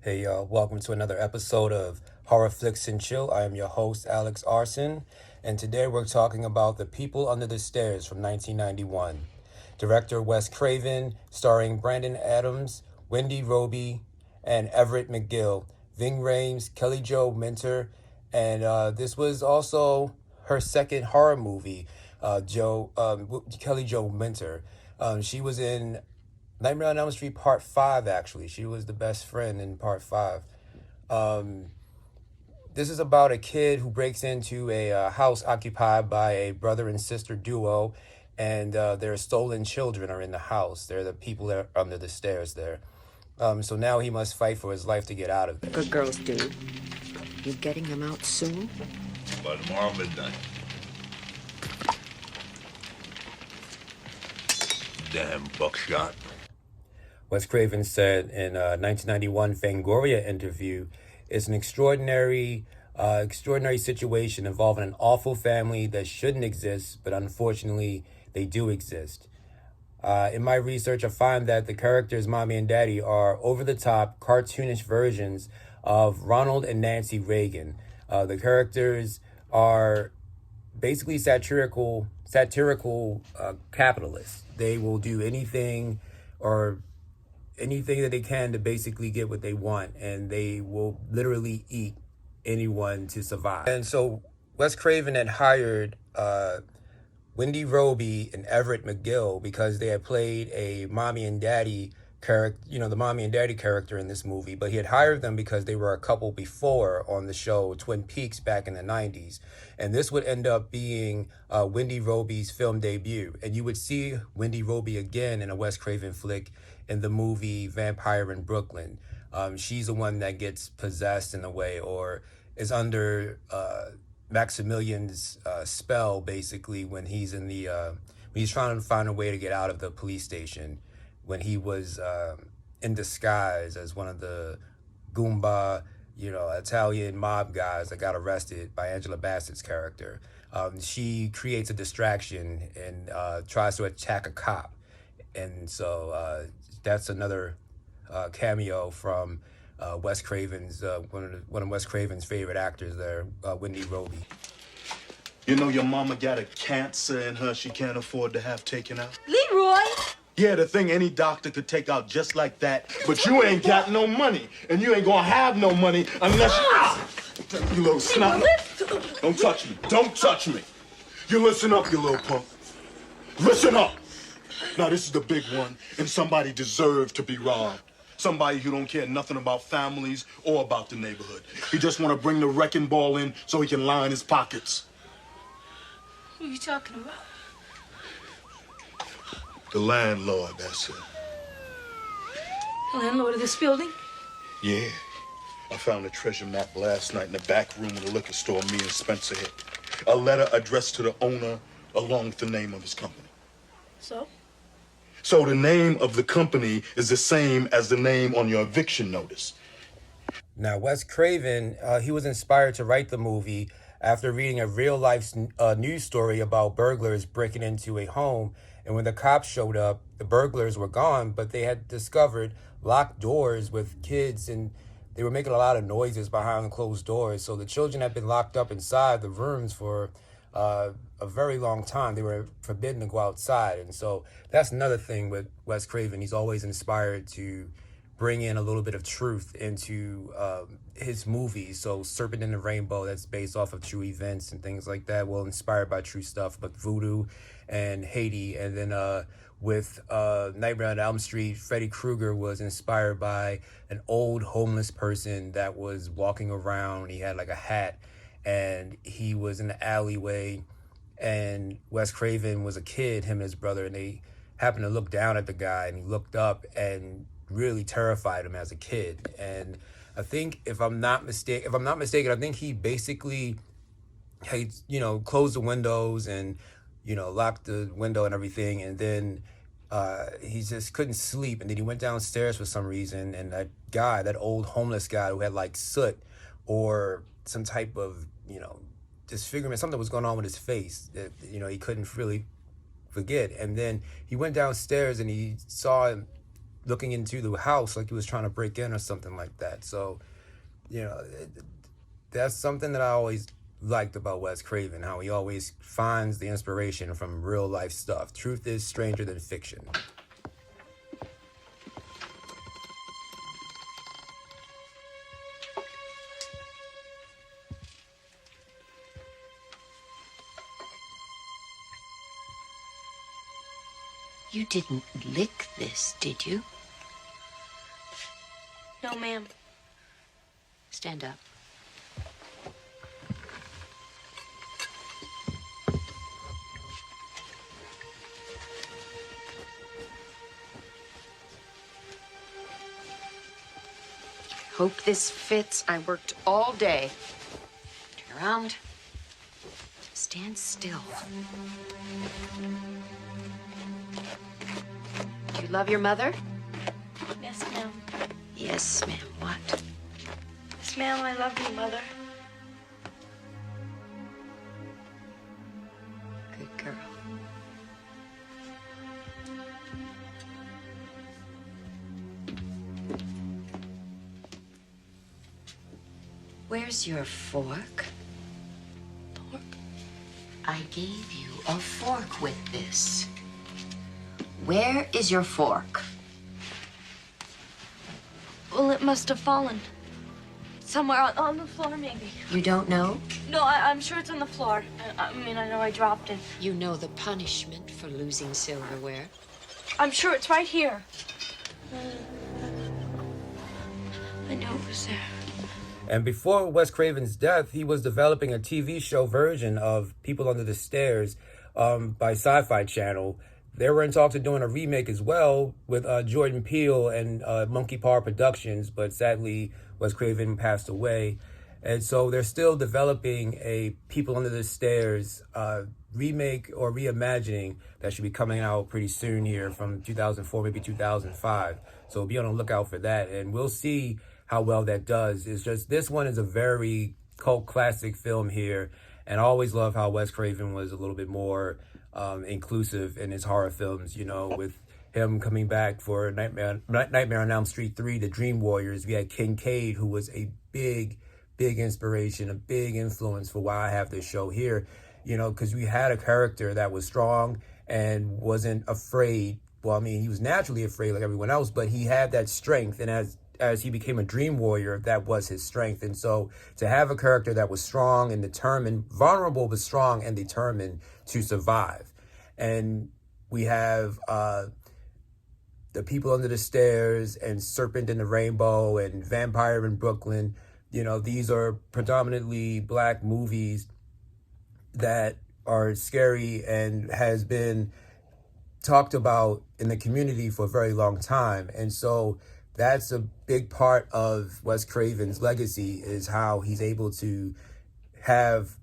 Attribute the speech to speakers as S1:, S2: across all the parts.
S1: Hey, y'all, welcome to another episode of Horror Flicks and Chill. I am your host, Alex Arson, and today we're talking about The People Under the Stairs from 1991. Director Wes Craven, starring Brandon Adams, Wendy Roby, and Everett McGill, Ving Rhames, Kelly Jo Minter, and this was also her second horror movie, Kelly Jo Minter. She was in Nightmare on Elm Street Part 5, actually. She was the best friend in Part 5. Um, this is about a kid who breaks into a house occupied by a brother and sister duo, and their stolen children are in the house. They're the people that are under the stairs there. So now he must fight for his life to get out of there.
S2: Good girls do. You getting them out soon?
S3: By tomorrow midnight. Damn buckshot.
S1: Wes Craven said in a 1991 Fangoria interview, "It's an extraordinary situation involving an awful family that shouldn't exist, but unfortunately they do exist. In my research, I find that the characters, Mommy and Daddy, are over-the-top, cartoonish versions of Ronald and Nancy Reagan. The characters are basically satirical capitalists. They will do anything that they can to basically get what they want, and they will literally eat anyone to survive." And so Wes Craven had hired Wendy Roby and Everett McGill because they had played a mommy and daddy character, the mommy and daddy character in this movie. But he had hired them because they were a couple before on the show Twin Peaks back in the 90s. And this would end up being Wendy Roby's film debut. And you would see Wendy Roby again in a Wes Craven flick in the movie Vampire in Brooklyn. She's the one that gets possessed in a way, or is under Maximilian's spell, basically, when he's when he's trying to find a way to get out of the police station, when he was in disguise as one of the Goomba, Italian mob guys that got arrested by Angela Bassett's character. She creates a distraction and tries to attack a cop. And so that's another cameo from Wes Craven's one of Wes Craven's favorite actors there, Wendy Roby.
S4: You know your mama got a cancer in her she can't afford to have taken out?
S5: Leroy!
S4: Yeah, the thing any doctor could take out just like that, but you ain't got no money, and you ain't gonna have no money unless you little snot. Don't touch me. Don't touch me. You listen up, you little punk. Listen up. Now, this is the big one, and somebody deserves to be robbed. Somebody who don't care nothing about families or about the neighborhood. He just want to bring the wrecking ball in so he can line his pockets.
S5: Who are you talking about?
S4: The landlord, that's it.
S5: The landlord of this building?
S4: Yeah. I found a treasure map last night in the back room of the liquor store me and Spencer hit. A letter addressed to the owner along with the name of his company.
S5: So?
S4: So the name of the company is the same as the name on your eviction notice.
S1: Now, Wes Craven, he was inspired to write the movie after reading a real-life news story about burglars breaking into a home. And when the cops showed up, the burglars were gone, but they had discovered locked doors with kids, and they were making a lot of noises behind closed doors. So the children had been locked up inside the rooms for a very long time. They were forbidden to go outside. And so that's another thing with Wes Craven. He's always inspired to bring in a little bit of truth into his movies. So Serpent in the Rainbow, that's based off of true events and things like that. Well, inspired by true stuff, but Voodoo and Haiti. And then with Nightmare on Elm Street, Freddy Krueger was inspired by an old homeless person that was walking around. He had like a hat, and he was in the alleyway, and Wes Craven was a kid, him and his brother, and they happened to look down at the guy, and he looked up and really terrified him as a kid. And I think if I'm not mistaken, I think he basically had, closed the windows and, locked the window and everything, and then he just couldn't sleep, and then he went downstairs for some reason, and that old homeless guy who had like soot or some type of, disfigurement, something was going on with his face that, he couldn't really forget. And then he went downstairs and he saw him looking into the house like he was trying to break in or something like that. So, you know, that's something that I always liked about Wes Craven, how he always finds the inspiration from real life stuff. Truth is stranger than fiction.
S2: You didn't lick this, did you?
S5: No, ma'am.
S2: Stand up. Hope this fits. I worked all day. Turn around. Stand still. Do you love your mother?
S5: Yes, ma'am.
S2: Yes, ma'am. What?
S5: Yes, ma'am, I love you, Mother.
S2: Good girl. Where's your fork?
S5: Fork?
S2: I gave you a fork with this. Where is your fork?
S5: Well, it must have fallen. Somewhere on the floor, maybe.
S2: You don't know?
S5: No, I'm sure it's on the floor. I mean, I know I dropped it.
S2: You know the punishment for losing silverware.
S5: I'm sure it's right here. I knew it was there.
S1: And before Wes Craven's death, he was developing a TV show version of People Under the Stairs by Sci-Fi Channel. They were in talks of doing a remake as well with Jordan Peele and Monkey Paw Productions, but sadly Wes Craven passed away. And so they're still developing a People Under the Stairs remake or reimagining that should be coming out pretty soon here from 2004, maybe 2005. So be on the lookout for that, and we'll see how well that does. It's just, this one is a very cult classic film here, and I always love how Wes Craven was a little bit more inclusive in his horror films, you know, with him coming back for Nightmare on Elm Street 3, The Dream Warriors. We had Kincaid, who was a big inspiration, a big influence for why I have this show here, you know, because we had a character that was strong and wasn't afraid. Well, I mean, he was naturally afraid like everyone else, but he had that strength, and as he became a dream warrior, that was his strength. And so to have a character that was strong and determined, vulnerable but strong and determined to survive. And we have The People Under the Stairs and Serpent in the Rainbow and Vampire in Brooklyn. You know, these are predominantly Black movies that are scary and has been talked about in the community for a very long time. And so that's a big part of Wes Craven's legacy, is how he's able to have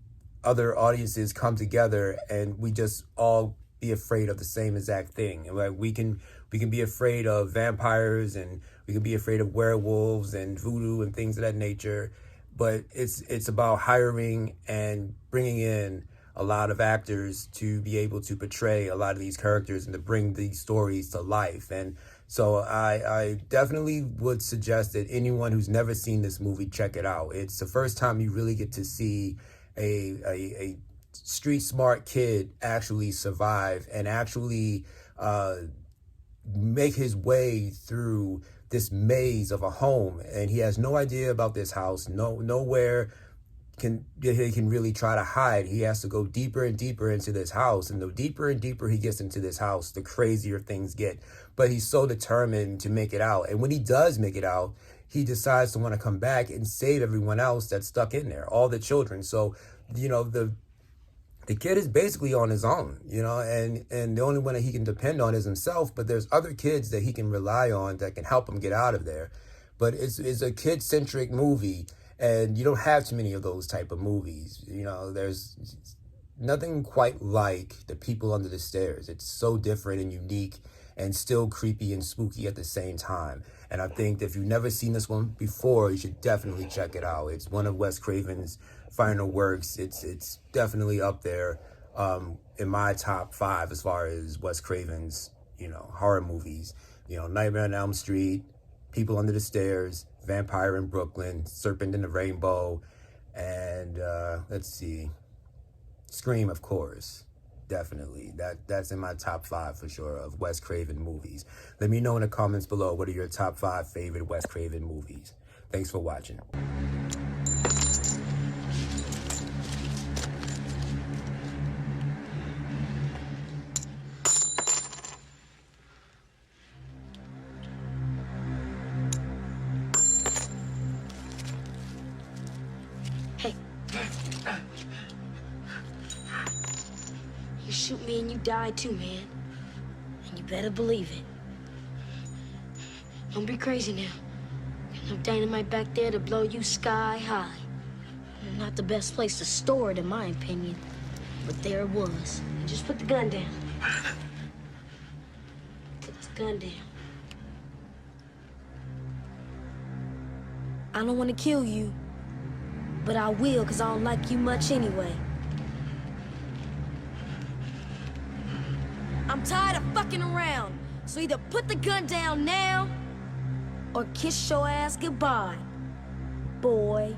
S1: other audiences come together and we just all be afraid of the same exact thing. Like we can be afraid of vampires, and we can be afraid of werewolves and voodoo and things of that nature. But it's about hiring and bringing in a lot of actors to be able to portray a lot of these characters and to bring these stories to life. And so I definitely would suggest that anyone who's never seen this movie, check it out. It's the first time you really get to see a street smart kid actually survive and actually make his way through this maze of a home. And he has no idea about this house, nowhere he can really try to hide. He has to go deeper and deeper into this house, and the deeper and deeper he gets into this house, the crazier things get. But he's so determined to make it out, and when he does make it out, he decides to want to come back and save everyone else that's stuck in there, all the children. So, you know, the kid is basically on his own, you know, and the only one that he can depend on is himself. But there's other kids that he can rely on that can help him get out of there. But it's a kid-centric movie, and you don't have too many of those type of movies. You know, there's nothing quite like The People Under the Stairs. It's so different and unique and still creepy and spooky at the same time. And I think that if you've never seen this one before, you should definitely check it out. It's one of Wes Craven's final works. It's definitely up there in my top 5 as far as Wes Craven's, you know, horror movies. You know, Nightmare on Elm Street, People Under the Stairs, Vampire in Brooklyn, Serpent in the Rainbow, and let's see, Scream, of course. Definitely. That's in my top 5 for sure of Wes Craven movies. Let me know in the comments below what are your top 5 favorite Wes Craven movies. Thanks for watching.
S6: Hey. You shoot me and you die too, man. And you better believe it. Don't be crazy now. Got no dynamite back there to blow you sky high. Not the best place to store it, in my opinion. But there it was. And just put the gun down. Put the gun down. I don't want to kill you. But I will, because I don't like you much anyway. I'm tired of fucking around. So either put the gun down now, or kiss your ass goodbye, boy.